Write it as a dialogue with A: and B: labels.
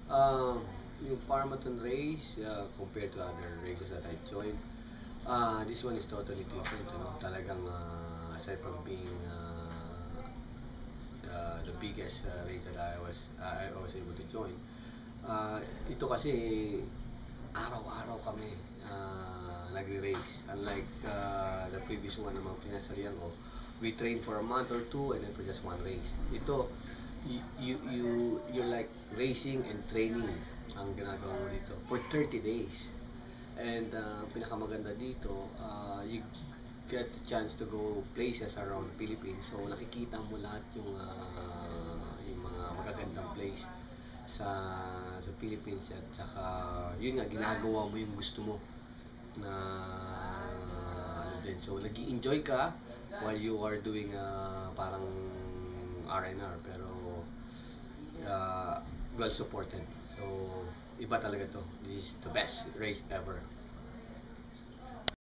A: Um, yung Parmatan race, compared to other races that I joined, this one is totally different. Talagang aside from being the biggest race that I was able to join, ito kasi araw-araw kami nagre-race. Unlike the previous one na mga pinasalihan ko, we train for a month or two and then for just one race. Ito, you're like racing and training ang ginagawa mo dito for 30 days. And pinakamaganda dito, you get the chance to go places around Philippines. So nakikita mo lahat yung mga magagandang place sa Philippines, at saka yun nga, ginagawa mo yung gusto mo na ano din. So nag-enjoy ka while you are doing parang R&R, pero uh, well supported. So iba talaga to. This is the best race ever.